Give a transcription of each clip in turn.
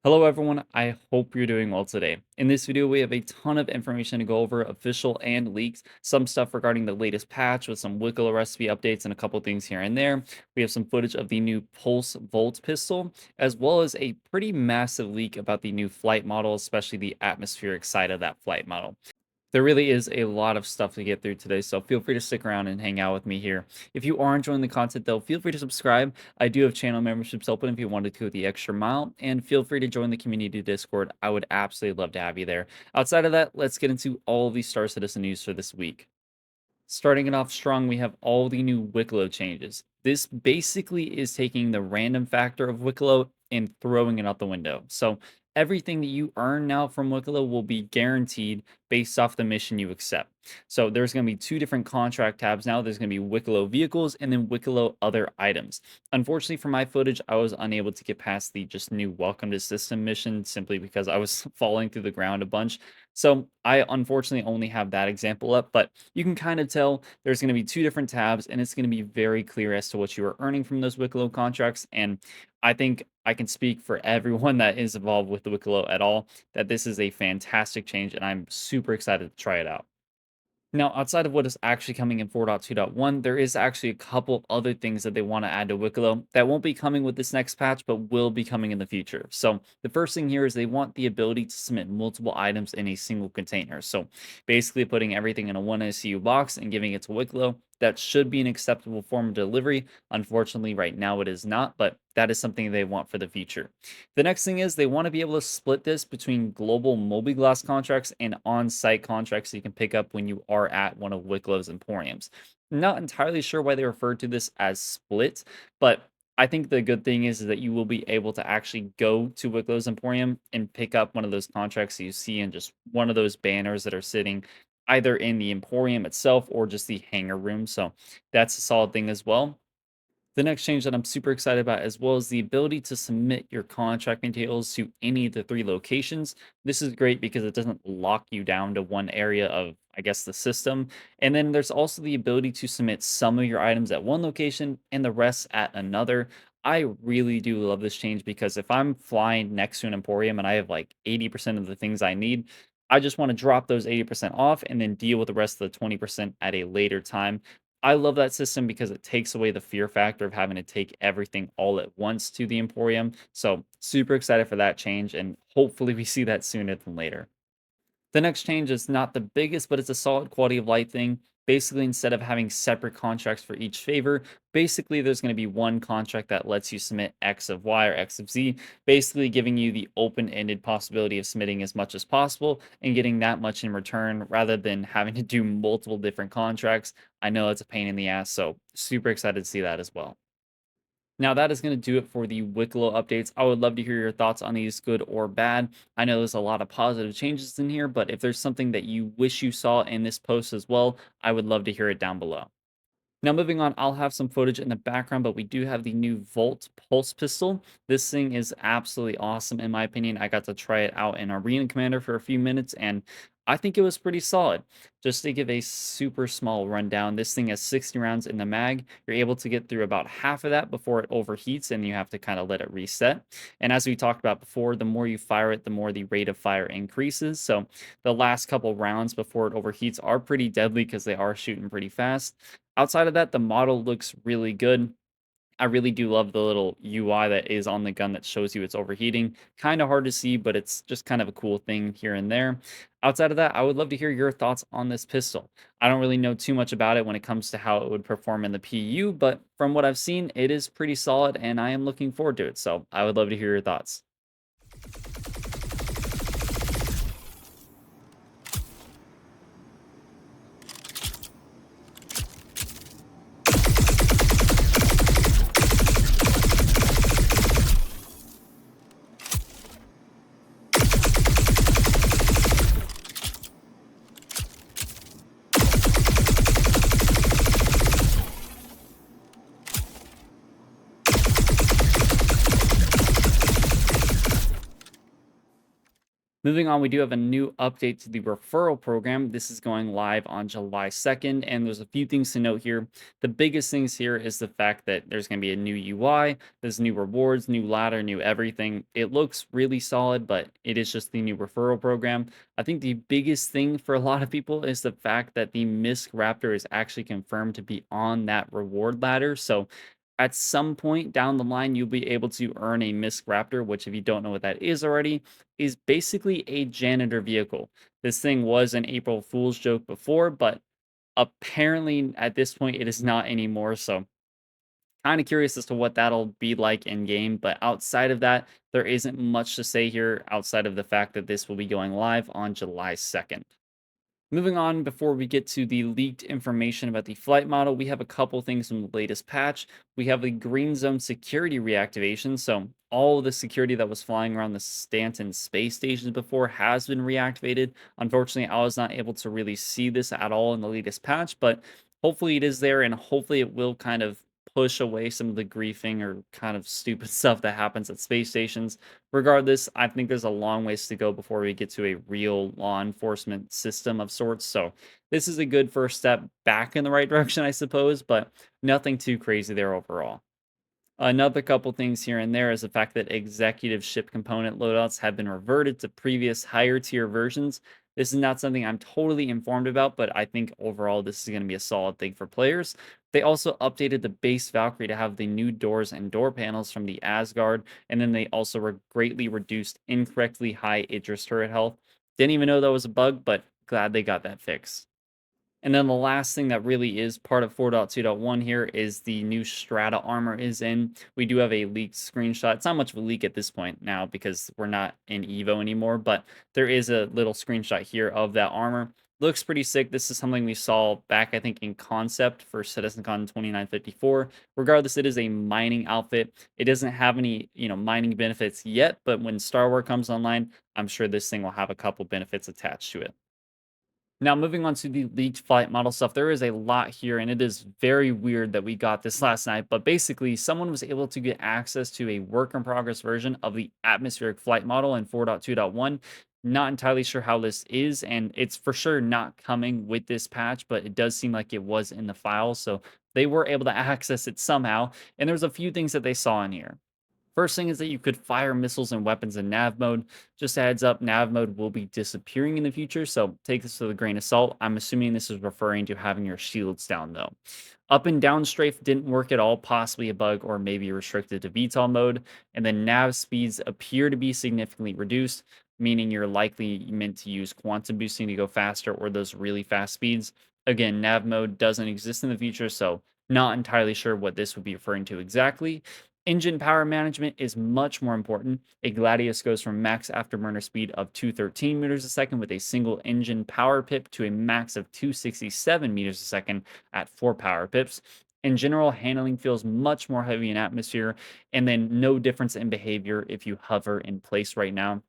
Hello everyone, I hope you're doing well today. In this video, we have a ton of information to go over, official and leaks, some stuff regarding the latest patch with some wikelo recipe updates and a couple things here and there. We have some footage of the new Pulse Volt pistol, as well as a pretty massive leak about the new flight model, especially the atmospheric side of that flight model. There really is a lot of stuff to get through today, so feel free to stick around and hang out with me here. If you are enjoying the content, though, feel free to subscribe. I do have channel memberships open if you wanted to go the extra mile, and feel free to join the community Discord. I would absolutely love to have you there. Outside of that, let's get into all the Star Citizen news for this week. Starting it off strong, we have all the new wikelo changes. This basically is taking the random factor of wikelo and throwing it out the window. So everything that you earn now from wikelo will be guaranteed based off the mission you accept. So there's going to be two different contract tabs now. There's going to be wikelo vehicles and then wikelo other items. Unfortunately for my footage, I was unable to get past the just new welcome to system mission simply because I was falling through the ground a bunch. So I unfortunately only have that example up, but you can kind of tell there's going to be two different tabs and it's going to be very clear as to what you are earning from those wikelo contracts. And I think I can speak for everyone that is involved with the wikelo at all that this is a fantastic change and I'm super excited to try it out. Now, outside of what is actually coming in 4.2.1, there is actually a couple other things that they want to add to Wikelo that won't be coming with this next patch, but will be coming in the future. So the first thing here is they want the ability to submit multiple items in a single container. So basically putting everything in a one SCU box and giving it to Wikelo. That should be an acceptable form of delivery. Unfortunately, right now it is not, but that is something they want for the future. The next thing is they want to be able to split this between global mobiGlas contracts and on-site contracts that you can pick up when you are at one of Wiklo's Emporiums. Not entirely sure why they refer to this as split, but I think the good thing is that you will be able to actually go to Wiklo's Emporium and pick up one of those contracts that you see in just one of those banners that are sitting either in the Emporium itself or just the hangar room. So that's a solid thing as well. The next change that I'm super excited about as well is the ability to submit your contracting details to any of the three locations. This is great because it doesn't lock you down to one area of, I guess, the system. And then there's also the ability to submit some of your items at one location and the rest at another. I really do love this change because if I'm flying next to an Emporium and I have like 80% of the things I need, I just want to drop those 80% off and then deal with the rest of the 20% at a later time. I love that system because it takes away the fear factor of having to take everything all at once to the Emporium. So, super excited for that change, and hopefully, we see that sooner than later. The next change is not the biggest, but it's a solid quality of life thing. Basically, instead of having separate contracts for each favor, basically there's going to be one contract that lets you submit X of Y or X of Z, basically giving you the open-ended possibility of submitting as much as possible and getting that much in return rather than having to do multiple different contracts. I know it's a pain in the ass, so super excited to see that as well. Now, that is going to do it for the Wikelo updates. I would love to hear your thoughts on these, good or bad. I know there's a lot of positive changes in here, but if there's something that you wish you saw in this post as well, I would love to hear it down below. Now, moving on, I'll have some footage in the background, but we do have the new Volt Pulse pistol. This thing is absolutely awesome, in my opinion. I got to try it out in Arena Commander for a few minutes, and I think it was pretty solid. Just to give a super small rundown, this thing has 60 rounds in the mag. You're able to get through about half of that before it overheats, and you have to kind of let it reset. And as we talked about before, the more you fire it, the more the rate of fire increases. So the last couple rounds before it overheats are pretty deadly because they are shooting pretty fast. Outside of that, the model looks really good. I really do love the little UI that is on the gun that shows you it's overheating. Kind of hard to see, but it's just kind of a cool thing here and there. Outside of that, I would love to hear your thoughts on this pistol. I don't really know too much about it when it comes to how it would perform in the PU, but from what I've seen, it is pretty solid and I am looking forward to it. So I would love to hear your thoughts. Moving on, we do have a new update to the referral program. This is going live on July 2nd, and there's a few things to note here. The biggest things here is the fact that there's going to be a new UI, there's new rewards, new ladder, new everything. It looks really solid, but it is just the new referral program. I think the biggest thing for a lot of people is the fact that the Misc Raptor is actually confirmed to be on that reward ladder. So at some point down the line, you'll be able to earn a Misc Raptor, which, if you don't know what that is already, is basically a janitor vehicle. This thing was an April Fool's joke before, but apparently at this point it is not anymore. So kind of curious as to what that'll be like in game. But outside of that, there isn't much to say here outside of the fact that this will be going live on July 2nd. Moving on, before we get to the leaked information about the flight model, we have a couple things from the latest patch. We have the green zone security reactivation. So, all of the security that was flying around the Stanton space stations before has been reactivated. Unfortunately, I was not able to really see this at all in the latest patch, but hopefully it is there, and hopefully it will kind of push away some of the griefing or kind of stupid stuff that happens at space stations. Regardless, I think there's a long ways to go before we get to a real law enforcement system of sorts. So this is a good first step back in the right direction, I suppose, but nothing too crazy there overall. Another couple things here and there is the fact that executive ship component loadouts have been reverted to previous higher tier versions. This is not something I'm totally informed about, but I think overall this is going to be a solid thing for players. They also updated the base Valkyrie to have the new doors and door panels from the Asgard, and then they also greatly reduced incorrectly high Idris turret health. Didn't even know that was a bug, but glad they got that fixed. And then the last thing that really is part of 4.2.1 here is the new Strata Armor is in. We do have a leaked screenshot. It's not much of a leak at this point now because we're not in Evo anymore, but there is a little screenshot here of that armor. Looks pretty sick. This is something we saw back, I think, in concept for CitizenCon 2954. Regardless, it is a mining outfit. It doesn't have any, mining benefits yet, but when Star Wars comes online, I'm sure this thing will have a couple benefits attached to it. Now, moving on to the leaked flight model stuff, there is a lot here, and it is very weird that we got this last night. But basically, someone was able to get access to a work in progress version of the atmospheric flight model in 4.2.1. Not entirely sure how this is, and it's for sure not coming with this patch, but it does seem like it was in the file. So they were able to access it somehow. And there's a few things that they saw in here. First thing is that you could fire missiles and weapons in nav mode. Just a heads up, nav mode will be disappearing in the future, so take this with a grain of salt. I'm assuming this is referring to having your shields down though. Up and down strafe didn't work at all, possibly a bug or maybe restricted to VTOL mode. And then nav speeds appear to be significantly reduced, meaning you're likely meant to use quantum boosting to go faster or those really fast speeds. Again, nav mode doesn't exist in the future, so not entirely sure what this would be referring to exactly. Engine power management is much more important. A Gladius goes from max afterburner speed of 213 meters a second with a single engine power pip to a max of 267 meters a second at 4 power pips. In general, handling feels much more heavy in atmosphere, and then no difference in behavior if you hover in place right now.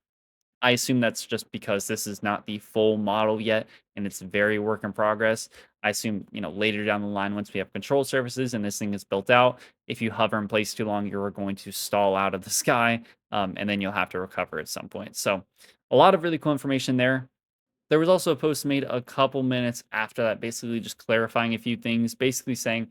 I assume that's just because this is not the full model yet and it's very work in progress. I assume, later down the line, once we have control surfaces and this thing is built out, if you hover in place too long, you're going to stall out of the sky, and then you'll have to recover at some point. So, a lot of really cool information there. There was also a post made a couple minutes after that, basically just clarifying a few things, basically saying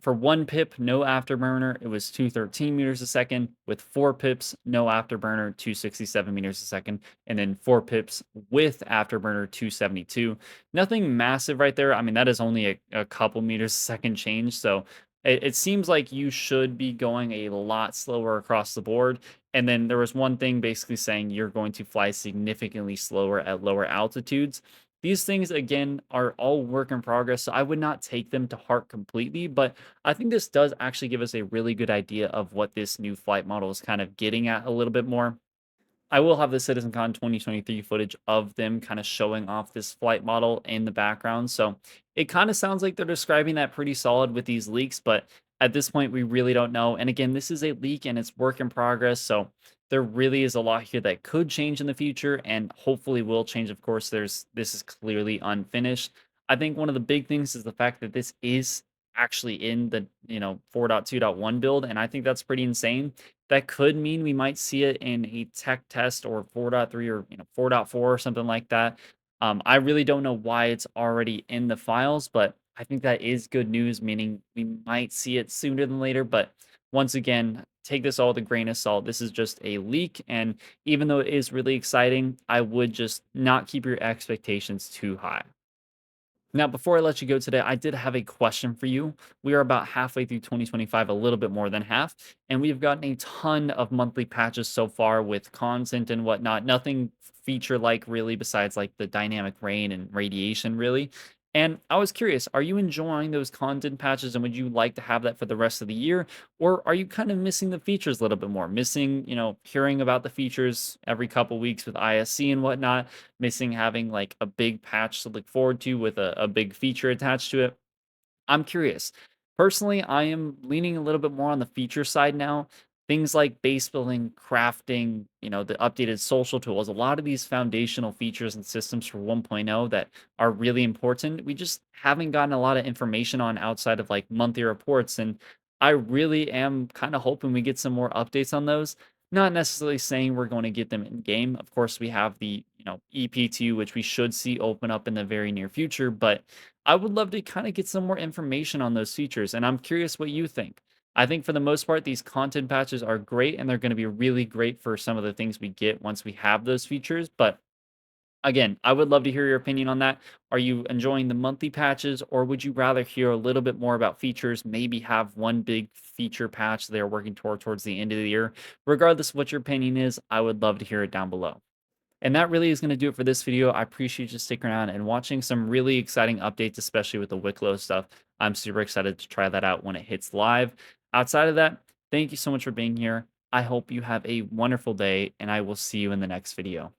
for 1 pip, no afterburner, it was 213 meters a second. With 4 pips, no afterburner, 267 meters a second. And then 4 pips with afterburner, 272. Nothing massive right there. I mean, that is only a couple meters a second change. So it seems like you should be going a lot slower across the board. And then there was one thing basically saying you're going to fly significantly slower at lower altitudes. These things, again, are all work in progress, so I would not take them to heart completely, but I think this does actually give us a really good idea of what this new flight model is kind of getting at a little bit more. I will have the CitizenCon 2023 footage of them kind of showing off this flight model in the background. So it kind of sounds like they're describing that pretty solid with these leaks, but at this point, we really don't know. And again, this is a leak and it's work in progress. So there really is a lot here that could change in the future and hopefully will change. Of course, this is clearly unfinished. I think one of the big things is the fact that this is actually in the 4.2.1 build, and I think that's pretty insane. That could mean we might see it in a tech test or 4.3 or 4.4 or something like that. I really don't know why it's already in the files, but I think that is good news, meaning we might see it sooner than later. But once again, take this all with a grain of salt. This is just a leak, and even though it is really exciting, I would just not keep your expectations too high. Now, before I let you go today, I did have a question for you. We are about halfway through 2025, a little bit more than half, and we've gotten a ton of monthly patches so far with content and whatnot. Nothing feature like really besides like the dynamic rain and radiation, really. And I was curious, are you enjoying those content patches and would you like to have that for the rest of the year? Or are you kind of missing the features a little bit more? Missing, hearing about the features every couple weeks with ISC and whatnot? Missing having like a big patch to look forward to with a big feature attached to it. I'm curious. Personally, I am leaning a little bit more on the feature side now. Things like base building, crafting, the updated social tools, a lot of these foundational features and systems for 1.0 that are really important. We just haven't gotten a lot of information on outside of like monthly reports. And I really am kind of hoping we get some more updates on those. Not necessarily saying we're going to get them in game. Of course, we have the, EP2, which we should see open up in the very near future, but I would love to kind of get some more information on those features, and I'm curious what you think. I think for the most part, these content patches are great, and they're going to be really great for some of the things we get once we have those features. But again, I would love to hear your opinion on that. Are you enjoying the monthly patches, or would you rather hear a little bit more about features? Maybe have one big feature patch they're working towards the end of the year. Regardless of what your opinion is, I would love to hear it down below. And that really is going to do it for this video. I appreciate you sticking around and watching some really exciting updates, especially with the wikelo stuff. I'm super excited to try that out when it hits live. Outside of that, thank you so much for being here. I hope you have a wonderful day, and I will see you in the next video.